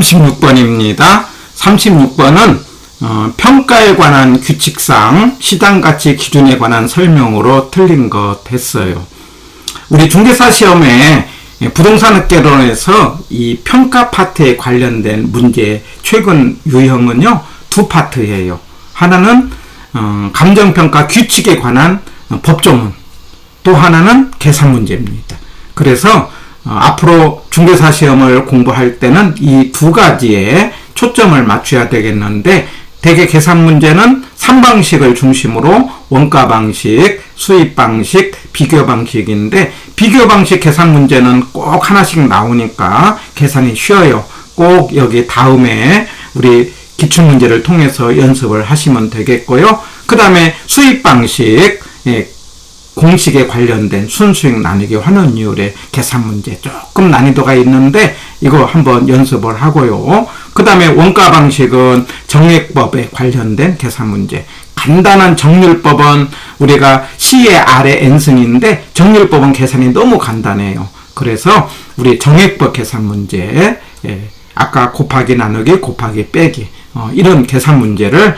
36번입니다. 36번은 평가에 관한 규칙상 시장가치 기준에 관한 설명으로 틀린 것 했어요. 우리 중개사 시험에 부동산학개론에서 이 평가 파트에 관련된 문제 최근 유형은요, 두 파트예요. 하나는 감정평가 규칙에 관한 법조문, 또 하나는 계산 문제입니다. 그래서 앞으로 중개사 시험을 공부할 때는 이 두 가지에 초점을 맞춰야 되겠는데, 대개 계산 문제는 3방식을 중심으로 원가 방식, 수입 방식, 비교 방식인데, 비교 방식 계산 문제는 꼭 하나씩 나오니까 계산이 쉬워요. 꼭 여기 다음에 우리 기출문제를 통해서 연습을 하시면 되겠고요. 그 다음에 수입 방식, 공식에 관련된 순수익 나누기 환원이율의 계산 문제 조금 난이도가 있는데 이거 한번 연습을 하고요. 그 다음에 원가 방식은 정액법에 관련된 계산 문제. 간단한 정률법은 우리가 C의 R의 N승인데 정률법은 계산이 너무 간단해요. 그래서 우리 정액법 계산 문제, 아까 곱하기 나누기 곱하기 빼기, 이런 계산 문제를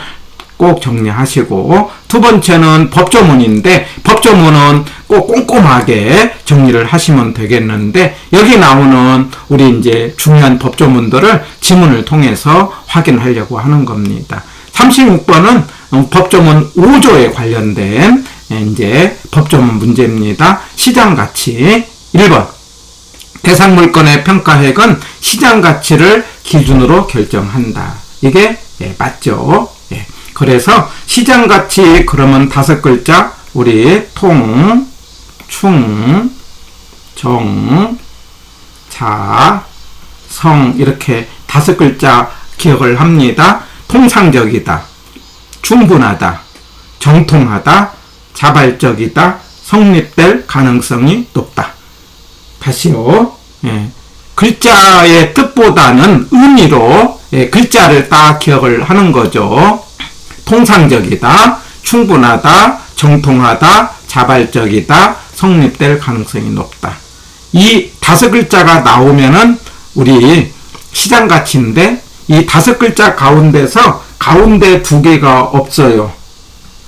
꼭 정리하시고, 두 번째는 법조문인데 법조문은 꼭 꼼꼼하게 정리를 하시면 되겠는데, 여기 나오는 우리 이제 중요한 법조문들을 지문을 통해서 확인하려고 하는 겁니다. 36번은 법조문 5조에 관련된 이제 법조문 문제입니다. 시장가치 1번. 대상물건의 평가액은 시장가치를 기준으로 결정한다. 이게 맞죠? 그래서 시장가치 그러면 5글자 우리 통, 충, 정, 자, 성 이렇게 5글자 기억을 합니다. 통상적이다, 충분하다, 정통하다, 자발적이다, 성립될 가능성이 높다. 다시요. 글자의 뜻보다는 의미로 글자를 딱 기억을 하는 거죠. 통상적이다, 충분하다, 정통하다, 자발적이다, 성립될 가능성이 높다. 이 5글자가 나오면은 우리 시장가치인데, 이 5글자 가운데서 가운데 2개가 없어요.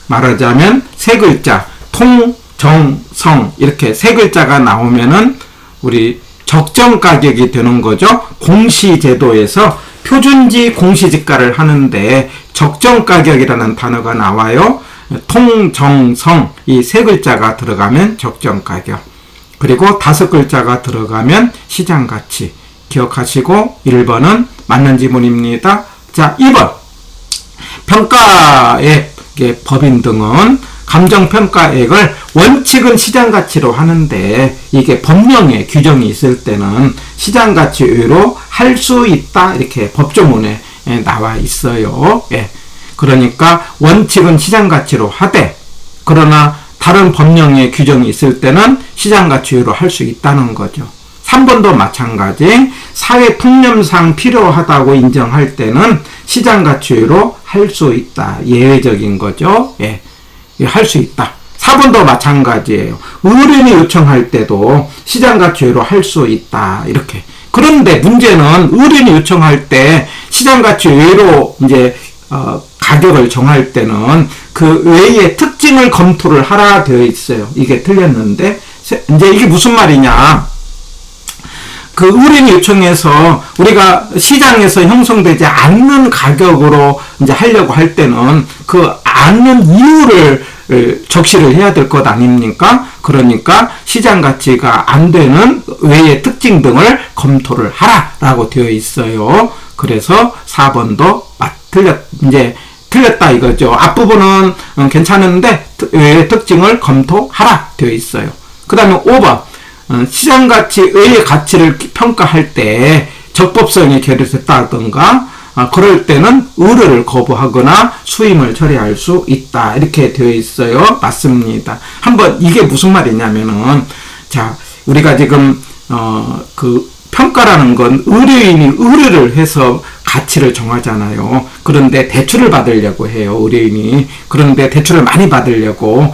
말하자면 3글자, 통, 정, 성 이렇게 3글자가 나오면은 우리 적정가격이 되는 거죠. 공시제도에서 표준지 공시지가를 하는데 적정가격이라는 단어가 나와요. 통, 정, 성 이 3글자가 들어가면 적정가격, 그리고 5글자가 들어가면 시장가치 기억하시고 1번은 맞는 지문입니다. 자, 2번. 평가의 법인 등은 감정평가액을 원칙은 시장가치로 하는데 이게 법령에 규정이 있을 때는 시장가치 외로 할 수 있다, 이렇게 법조문에 나와 있어요. 그러니까 원칙은 시장가치로 하되, 그러나 다른 법령의 규정이 있을 때는 시장가치 외로 할 수 있다는 거죠. 3번도 마찬가지. 사회 풍념상 필요하다고 인정할 때는 시장가치 외로 할 수 있다. 예외적인 거죠. 할 수 있다. 4번도 마찬가지예요. 의뢰인이 요청할 때도 시장가치 외로 할 수 있다. 이렇게. 그런데 문제는 의뢰인이 요청할 때 시장가치 외로 이제 가격을 정할 때는 그 외의 특징을 검토를 하라 되어 있어요. 이게 틀렸는데, 이제 이게 무슨 말이냐? 그 의뢰인이 요청해서 우리가 시장에서 형성되지 않는 가격으로 이제 하려고 할 때는 그 않는 이유를 적시를 해야 될 것 아닙니까? 그러니까 시장 가치가 안 되는 외의 특징 등을 검토를 하라라고 되어 있어요. 그래서 4번도 틀렸다 이거죠. 앞부분은 괜찮은데 외의 특징을 검토하라 되어 있어요. 그 다음에 5번. 시장가치 외의 가치를 평가할 때 적법성이 결여됐다든가 그럴 때는 의뢰를 거부하거나 수임을 처리할 수 있다, 이렇게 되어 있어요. 맞습니다. 한번 이게 무슨 말이냐면은, 자, 우리가 지금 그 평가라는 건 의뢰인이 의뢰를 해서 가치를 정하잖아요. 그런데 대출을 받으려고 해요, 의뢰인이. 그런데 대출을 많이 받으려고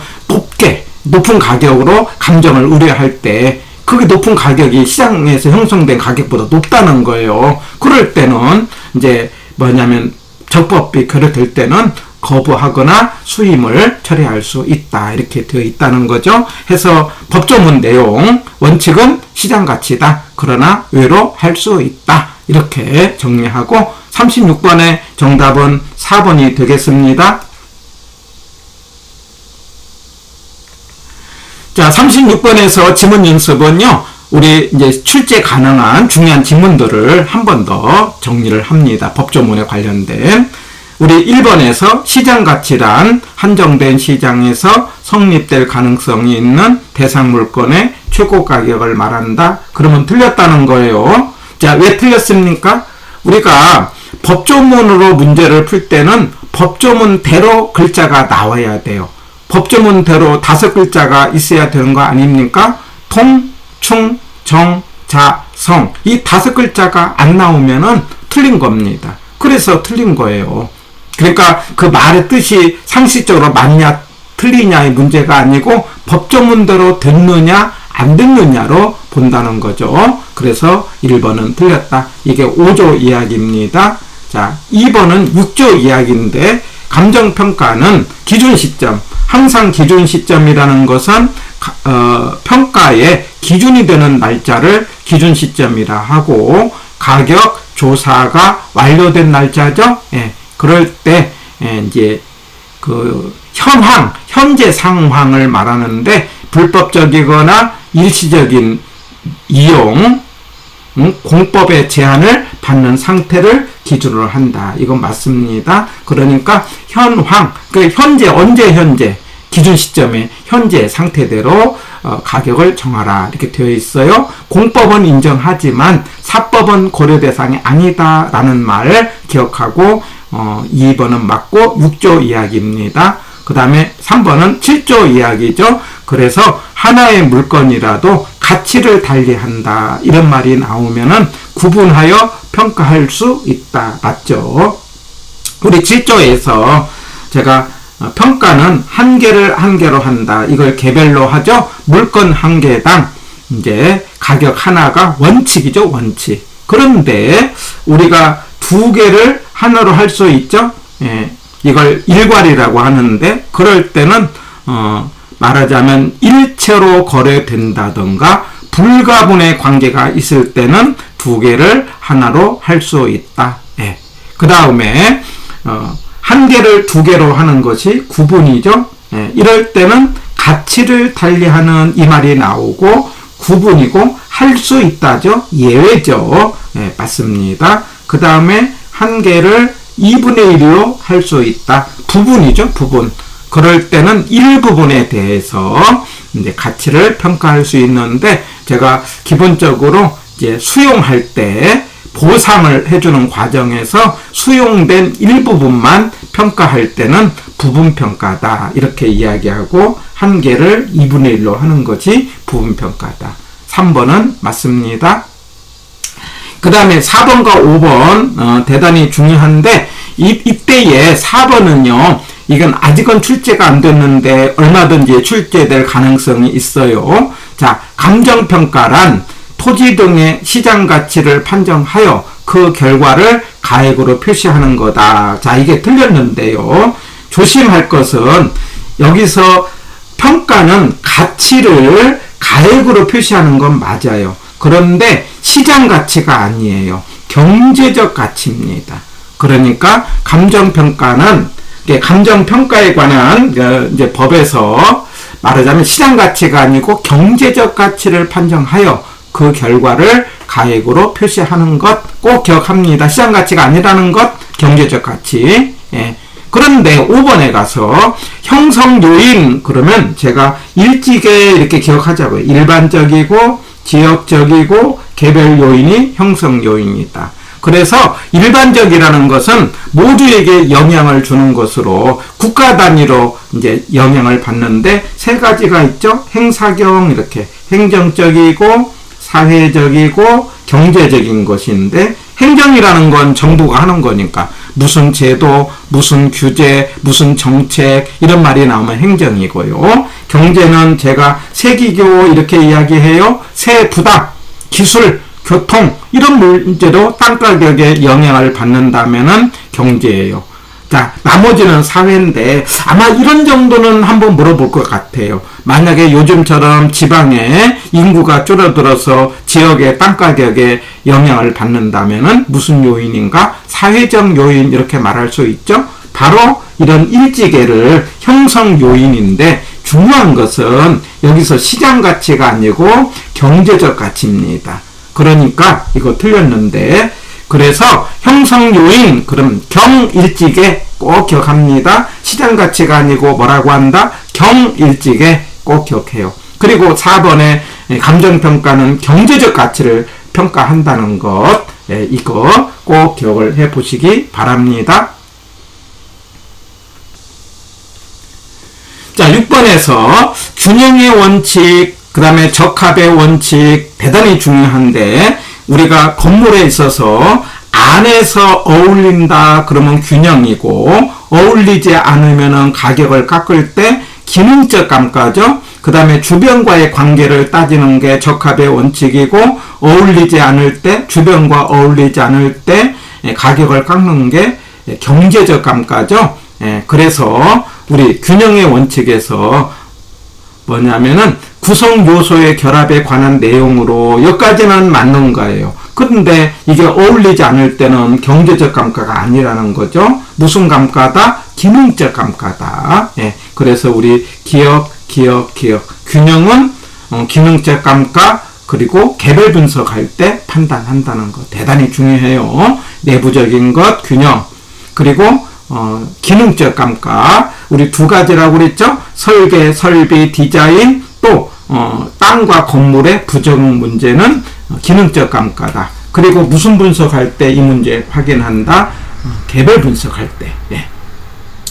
높은 가격으로 감정을 의뢰할 때 그게 높은 가격이 시장에서 형성된 가격보다 높다는 거예요. 그럴 때는 이제 뭐냐면 적법비 거래될 때는 거부하거나 수임을 처리할 수 있다. 이렇게 되어 있다는 거죠. 해서 법조문 내용, 원칙은 시장 가치다. 그러나 외로 할 수 있다. 이렇게 정리하고 36번의 정답은 4번이 되겠습니다. 자, 36번에서 지문 연습은요, 우리 이제 출제 가능한 중요한 지문들을 한 번 더 정리를 합니다. 법조문에 관련된. 우리 1번에서 시장 가치란 한정된 시장에서 성립될 가능성이 있는 대상 물건의 최고 가격을 말한다. 그러면 틀렸다는 거예요. 자, 왜 틀렸습니까? 우리가 법조문으로 문제를 풀 때는 법조문대로 글자가 나와야 돼요. 법조문대로 5글자가 있어야 되는 거 아닙니까? 통, 충, 정, 자, 성. 이 5글자가 안 나오면은 틀린 겁니다. 그래서 틀린 거예요. 그러니까 그 말의 뜻이 상식적으로 맞냐, 틀리냐의 문제가 아니고 법조문대로 듣느냐, 안 듣느냐로 본다는 거죠. 그래서 1번은 틀렸다. 이게 5조 이야기입니다. 자, 2번은 6조 이야기인데, 감정평가는 기준 시점, 항상 기준 시점이라는 것은 평가의 기준이 되는 날짜를 기준 시점이라 하고, 가격 조사가 완료된 날짜죠. 예, 그럴 때 이제 그 현황, 현재 상황을 말하는데 불법적이거나 일시적인 이용, 공법의 제한을 받는 상태를 기준으로 한다. 이건 맞습니다. 그러니까 현황, 그 현재, 언제 현재, 기준 시점에 현재 상태대로 가격을 정하라. 이렇게 되어 있어요. 공법은 인정하지만 사법은 고려 대상이 아니다라는 말을 기억하고 2번은 맞고 6조 이야기입니다. 그 다음에 3번은 7조 이야기죠. 그래서 하나의 물건이라도 가치를 달리한다. 이런 말이 나오면은 구분하여 평가할 수 있다. 맞죠? 우리 7조에서 제가 평가는 한 개를 한 개로 한다. 이걸 개별로 하죠. 물건 한 개당 이제 가격 하나가 원칙이죠. 원칙. 그런데 우리가 두 개를 하나로 할 수 있죠. 예, 이걸 일괄이라고 하는데 그럴 때는 말하자면 일체로 거래된다던가 불가분의 관계가 있을 때는 두 개를 하나로 할 수 있다. 예. 그 다음에 한 개를 두 개로 하는 것이 구분이죠. 예. 이럴 때는 가치를 달리하는 이 말이 나오고 구분이고 할 수 있다죠. 예외죠. 예, 맞습니다. 그 다음에 한 개를 2분의 1로 할 수 있다. 부분이죠. 부분. 그럴 때는 일부분에 대해서 이제 가치를 평가할 수 있는데 제가 기본적으로 이제 수용할 때 보상을 해주는 과정에서 수용된 일부분만 평가할 때는 부분평가다. 이렇게 이야기하고 한 개를 2분의 1로 하는 것이 부분평가다. 3번은 맞습니다. 그 다음에 4번과 5번 대단히 중요한데 이때의 4번은요. 이건 아직은 출제가 안 됐는데 얼마든지 출제될 가능성이 있어요. 자, 감정평가란 토지 등의 시장 가치를 판정하여 그 결과를 가액으로 표시하는 거다. 자, 이게 틀렸는데요. 조심할 것은 여기서 평가는 가치를 가액으로 표시하는 건 맞아요. 그런데 시장 가치가 아니에요. 경제적 가치입니다. 그러니까 감정평가는 감정평가에 관한 이제 법에서 말하자면 시장 가치가 아니고 경제적 가치를 판정하여 그 결과를 가액으로 표시하는 것 꼭 기억합니다. 시장 가치가 아니라는 것, 경제적 가치. 예. 그런데 5번에 가서 형성 요인 그러면 제가 일찍에 이렇게 기억하자고요. 일반적이고 지역적이고 개별 요인이 형성 요인이다. 그래서 일반적이라는 것은 모두에게 영향을 주는 것으로 국가 단위로 이제 영향을 받는데 세 가지가 있죠. 행사경 이렇게 행정적이고 사회적이고 경제적인 것인데 행정이라는 건 정부가 하는 거니까 무슨 제도, 무슨 규제, 무슨 정책 이런 말이 나오면 행정이고요. 경제는 제가 세기교 이렇게 이야기해요. 세 부담, 기술, 교통 이런 문제로 땅가격에 영향을 받는다면은 경제예요. 자, 나머지는 사회인데 아마 이런 정도는 한번 물어볼 것 같아요. 만약에 요즘처럼 지방에 인구가 줄어들어서 지역의 땅가격에 영향을 받는다면은 무슨 요인인가? 사회적 요인 이렇게 말할 수 있죠. 바로 이런 일지계를 형성 요인인데 중요한 것은 여기서 시장 가치가 아니고 경제적 가치입니다. 그러니까 이거 틀렸는데 그래서 형성 요인 그럼 경일지계 꼭 기억합니다. 시장 가치가 아니고 뭐라고 한다? 경일지계 꼭 기억해요. 그리고 4번에 감정평가는 경제적 가치를 평가한다는 것 이거 꼭 기억을 해 보시기 바랍니다. 자, 6번에서 균형의 원칙 그 다음에 적합의 원칙 대단히 중요한데 우리가 건물에 있어서 안에서 어울린다 그러면 균형이고 어울리지 않으면 가격을 깎을 때 기능적 감가죠. 그 다음에 주변과의 관계를 따지는 게 적합의 원칙이고 어울리지 않을 때 주변과 어울리지 않을 때 가격을 깎는 게 경제적 감가죠. 그래서 우리 균형의 원칙에서 뭐냐면은 구성 요소의 결합에 관한 내용으로 여기까지는 맞는 거예요. 그런데 이게 어울리지 않을 때는 경제적 감가가 아니라는 거죠. 무슨 감가다? 기능적 감가다. 그래서 우리 기억. 균형은 기능적 감가 그리고 개별 분석할 때 판단한다는 거 대단히 중요해요. 내부적인 것 균형 그리고 기능적 감가 우리 두 가지라고 그랬죠. 설계, 설비, 디자인 또 땅과 건물의 부정 문제는 기능적 감가다. 그리고 무슨 분석할 때 이 문제 확인한다? 개별 분석할 때.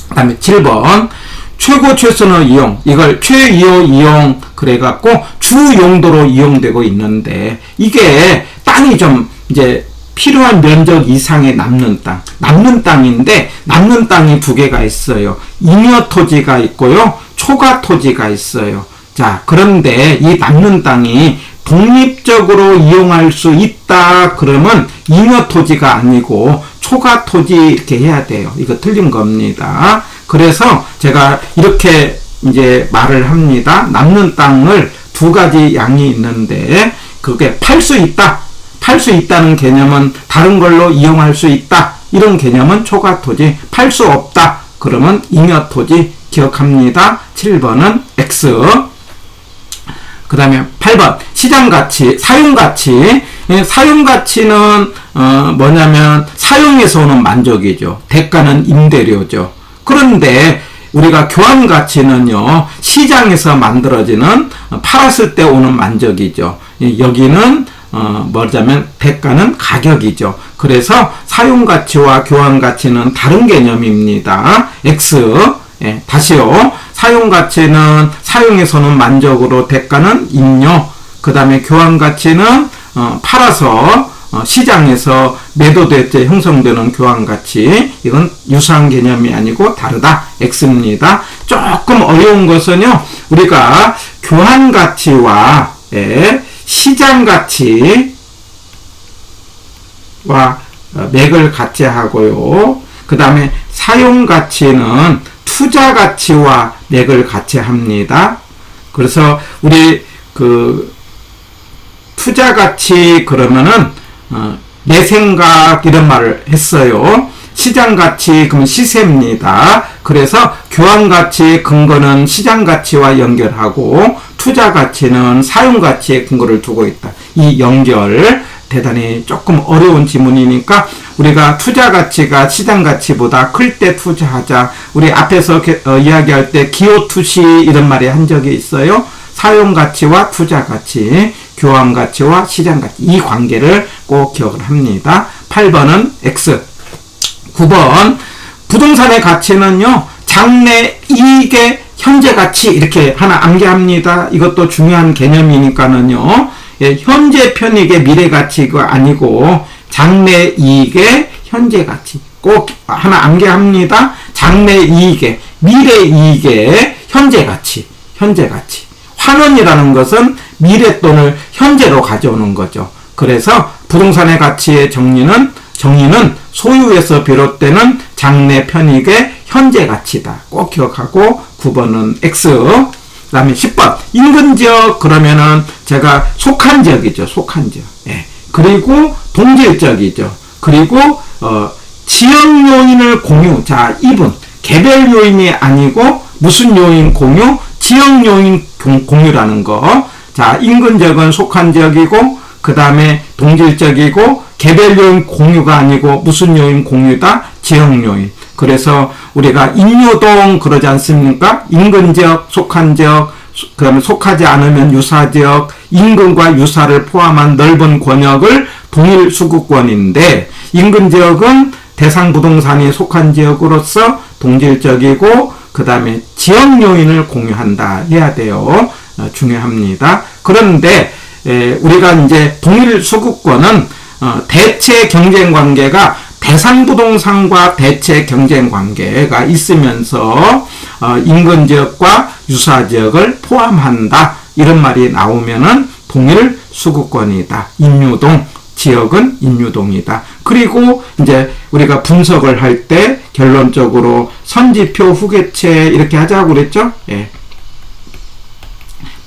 그 다음에 7번 최고 최선의 이용 이걸 최이호 이용 그래갖고 주 용도로 이용되고 있는데 이게 땅이 좀 이제 필요한 면적 이상의 남는 땅인데 남는 땅이 두 개가 있어요. 잉여 토지가 있고요. 초과 토지가 있어요. 자, 그런데 이 남는 땅이 독립적으로 이용할 수 있다 그러면 잉여 토지가 아니고 초과 토지 이렇게 해야 돼요. 이거 틀린 겁니다. 그래서 제가 이렇게 이제 말을 합니다. 남는 땅을 두 가지 양이 있는데 그게 팔 수 있다. 팔 수 있다는 개념은 다른 걸로 이용할 수 있다. 이런 개념은 초과 토지. 팔 수 없다. 그러면 잉여 토지 기억합니다. 7번은 X. 그 다음에 8번 시장가치, 사용가치. 사용가치는 뭐냐면 사용에서 오는 만족이죠. 대가는 임대료죠. 그런데 우리가 교환가치는요 시장에서 만들어지는 팔았을 때 오는 만족이죠. 여기는 뭐냐면 대가는 가격이죠. 그래서 사용가치와 교환가치는 다른 개념입니다. X. 다시요. 사용가치는 사용에서는 만족으로 대가는 임료. 그 다음에 교환가치는 팔아서 시장에서 매도될 때 형성되는 교환가치. 이건 유사한 개념이 아니고 다르다. X입니다. 조금 어려운 것은요. 우리가 교환가치와 시장가치와 맥을 같이 하고요. 그 다음에 사용가치는 투자가치와 맥을 같이 합니다. 그래서 우리 투자가치 그러면은 내 생각 이런 말을 했어요. 시장가치 그러면 시세입니다. 그래서 교환가치의 근거는 시장가치와 연결하고 투자가치는 사용가치의 근거를 두고 있다. 이 연결 대단히 조금 어려운 지문이니까 우리가 투자가치가 시장가치보다 클 때 투자하자. 우리 앞에서 이야기할 때 기호투시 이런 말이 한 적이 있어요. 사용가치와 투자가치, 교환가치와 시장가치 이 관계를 꼭 기억을 합니다. 8번은 X. 9번 부동산의 가치는요. 장래 이익의 현재 가치 이렇게 하나 암기합니다. 이것도 중요한 개념이니까는요. 현재 편익의 미래 가치가 아니고 장래 이익의 현재 가치 꼭 하나 암기합니다. 장래 이익의, 미래 이익의 현재 가치. 환원이라는 것은 미래 돈을 현재로 가져오는 거죠. 그래서 부동산의 가치의 정리는 소유에서 비롯되는 장래 편익의 현재 가치다. 꼭 기억하고 9번은 X. 그 다음에 10번 인근지역 그러면은 제가 속한 지역이죠. 예. 그리고 동질적이죠. 그리고 지역 요인을 공유. 자, 이분 개별 요인이 아니고 무슨 요인 공유? 지역 요인 공유라는 거. 자, 인근지역은 속한 지역이고 그 다음에 동질적이고 개별 요인 공유가 아니고 무슨 요인 공유다? 지역 요인. 그래서 우리가 인유동 그러지 않습니까? 인근지역, 속한 지역, 그 다음에 속하지 않으면 유사지역, 인근과 유사를 포함한 넓은 권역을 동일 수급권인데 인근지역은 대상 부동산이 속한 지역으로서 동질적이고 그 다음에 지역 요인을 공유한다 해야 돼요. 중요합니다. 그런데 우리가 이제 동일 수급권은 대체 경쟁 관계가 대상 부동산과 대체 경쟁 관계가 있으면서 인근 지역과 유사 지역을 포함한다. 이런 말이 나오면은 동일 수급권이다. 인유동 지역은 인유동이다. 그리고 이제 우리가 분석을 할 때 결론적으로 선지표 후계체 이렇게 하자고 그랬죠? 예.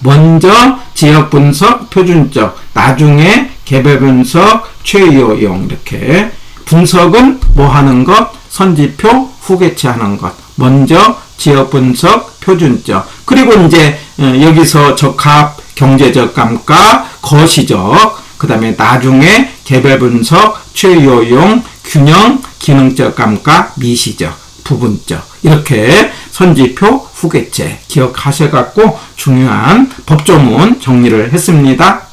먼저 지역 분석 표준적, 나중에 개별 분석 최요용 이렇게. 분석은 뭐 하는 것? 선지표 후계체 하는 것. 먼저 지역 분석 표준적. 그리고 이제 여기서 적합 경제적 감가 거시적. 그 다음에 나중에 개별 분석 최요용 균형 기능적 감가 미시적 부분적. 이렇게 선지표 후계체 기억하셔갖고 중요한 법조문 정리를 했습니다.